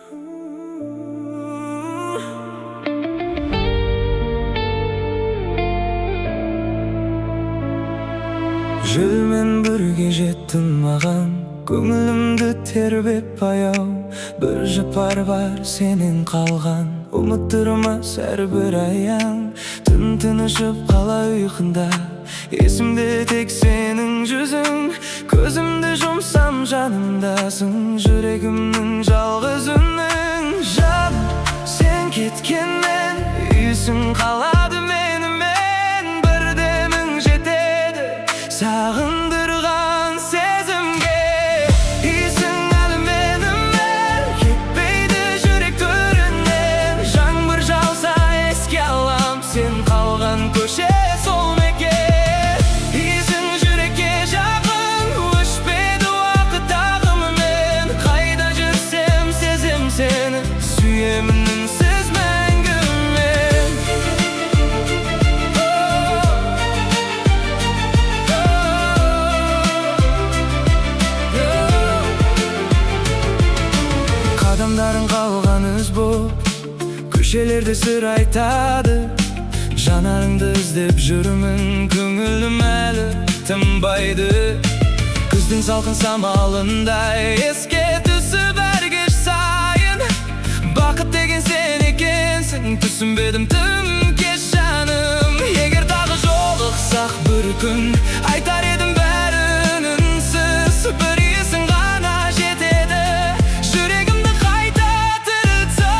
Жүрмен бірге жеттің маған, көңілімді тербеп аяу. Бір жапар бар сенен қалған, ұмыттырмас әрбір аяң. Түн тынышып қала ұйқында, есімде тек сенің жүзің. Көзімді жұмсам жанымдасың, жүрегімнің жалғыз үнің. Жаным, сен кеткенмен үйсің қалады менімен. Бір демің жетеді сағындырған сезімге. Үйсің әлі менімен, кетпейді жүрек төрінен. Жаңбыр жауса еске алам, сен қалған көше сол мекен. Үйсің жүрекке жақын, өшпейді уақыт ағымымен. Қайда жүрсем сезем сені, сүйемін үнсіз мәңгімен. Қадамдарың қалған із боп, көшелерде сыр айтады. Жанарыңды іздеп жүрмін, көңілім әлі тынбайды. Күздің салқын самалындай еске түсіп әр кеш сайын. Бақыт деген сен екенсің, түсінбедім тым кеш жаным. Егер тағы жолықсақ бір күн, айтар едім бәрін үнсіз. Бір есің ғана жетеді, жүрегімді қайта тірілтсін.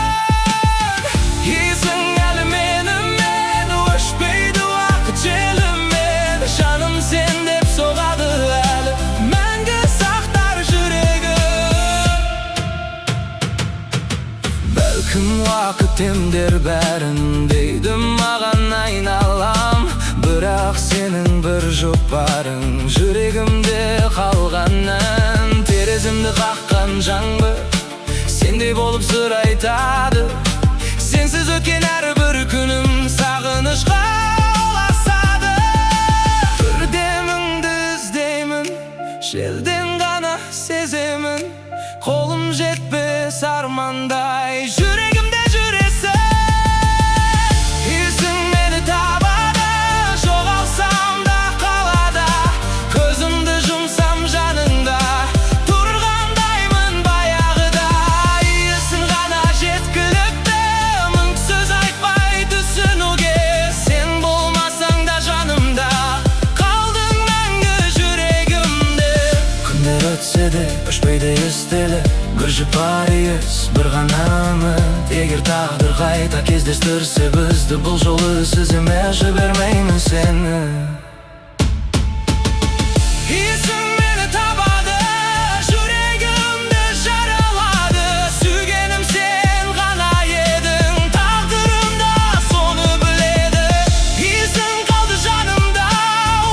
Есің әлі менімен, өшпейді уақыт желімен. Жаным сен деп соғады әлі, мәңгі сақтар жүрегім. Бәлкім уақыт емдер бәрін дейді маған айналам. Бірақ сенің бір жұпарың жүрегімде қалғанын. Терезімді қаққан жаңбыр сендей болып сыр айтады. Сенсіз өткен әрбір күнім сағынышқа ұласады. Бір деміңді іздеймін, желден ғана сеземін. Қолым жетпес армандай жүрегімде жүресің. Есің мені табады, жоғалсам да қалада. Көзімді жұмсам жаныңда, тұрғандаймын баяғыда. Есің ғана жеткілікті, мың сөз айтпай түсінуге. Сен болмасаң да жанымда, қалдың мәңгі жүрегімде. Күндер өтсе де өшпейді естелік, бір жұпар иіс, бір ғана үміт. Егер тағдыр қайта кездестірсе бізді, бұл жолы сіз емес жібермеймін сені. Есің мені табады, жүрегімді жаралады. Сүйгенім сен ғана едің, тағдырым да соны біледі. Есің қалды жанымда,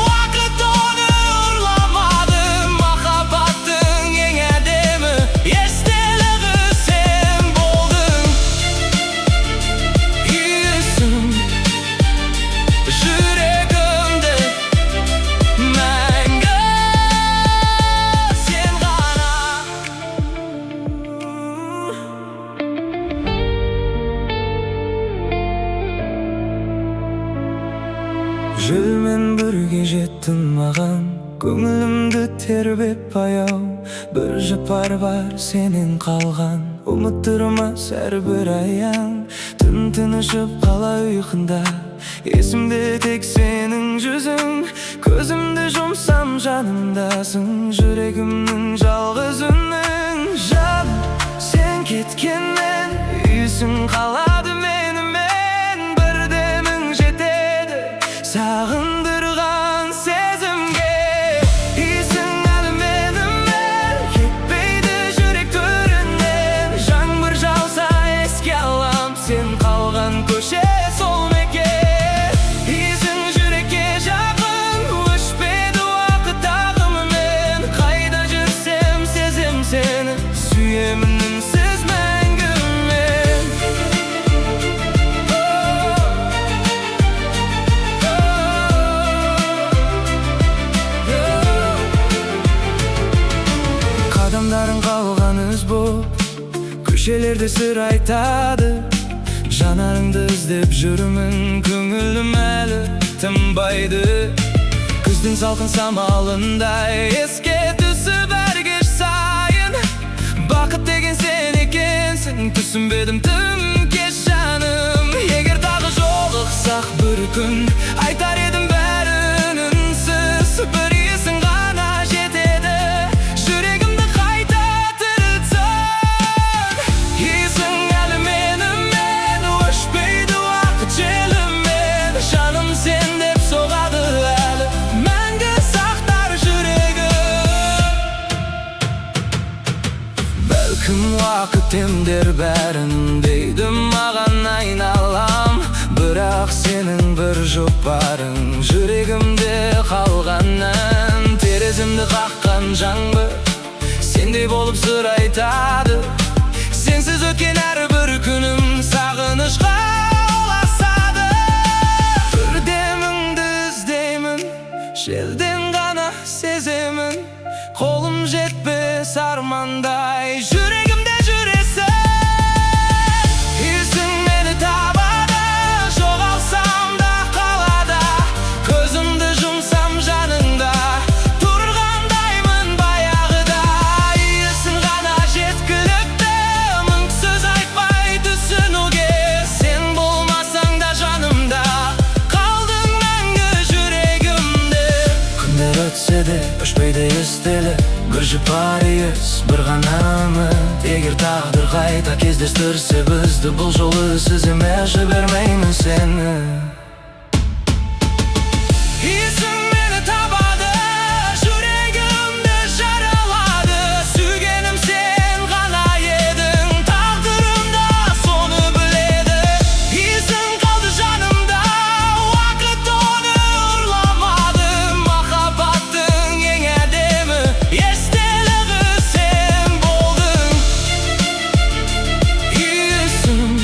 уақыт оны ұрламады. Махаббаттың ең әдемі естелігі сен болдың. Есің жүрегімді мәңгі сен ғана. Жүрмен бірге жеттің маған, көңілімді тербеп аяу. Бір жапар бар сенен қалған, ұмыттырмас әрбір аяң. Түн тынышып қала ұйқында, есімде тек сенің жүзің. Көзімді жұмсам жанымдасың, жүрегімнің жалғыз үнің. Жаным, сен кеткенмен үйсің қалады менімен. Бір демің жетеді сағындырған сезімге. Үйсің әлі менімен, кетпейді жүрек төрінен. Жаңбыр жауса еске алам, сен қалған көше сол мекен. Үйсің жүрекке жақын, өшпейді уақыт ағымымен. Қайда жүрсем сезем сені, Köşelerde sır aytadı, janarыңды іздеп жүрмін, көңілім әлі тынбайды. Күздің салқын самалындай еске түсіп әр кеш сайын, бақыт деген сен екенсің, түсінбедім тым кеш жаным. Егер тағы жолықсақ бір күн, айтар едім бәрін үнсіз. Бір есің ғана жетеді, жүрегімді қайта тірілтсін. Есің әлі менімен, өшпейді уақыт желімен. Жаным сен деп соғады әлі, мәңгі сақтар жүрегім. Бәлкім уақыт емдер бәрін дейді маған айналам, бірақ сенің бір жұпарың жүрегімде қалғанын. Тереземді қаққан жаңбыр сендей болып сыр айтады, сенсіз өткен әрбір күнім сағынышқа ұласады. Бір деміңді іздеймін, желден ғана сеземін, қолым жетпес армандай жүрегімде жүресің. Есің мені табады, жоғалсам да қалада, көзімді жұмсам жаныңда тұрғандаймын баяғыда. Есің ғана жеткілікті, мың сөз айтпай түсінуге. Сен болмасаң да жанымда, қалдың мәңгі жүрегімде. Күндер өтсе де өшпейді естелі, бір жұпар иіс, бір ғана үміт. Егер тағдыр қайта кездестірсе бізді, бұл жолы сіз емес жібермеймін сені. Есің мені табады, жүрегімді жаралады, сүйгенім сен ғана едің, тағдырым да соны біледі. Есің қалды жанымда, уақыт оны ұрламады, махаббаттың ең әдемі естелігі сен болдың. Есім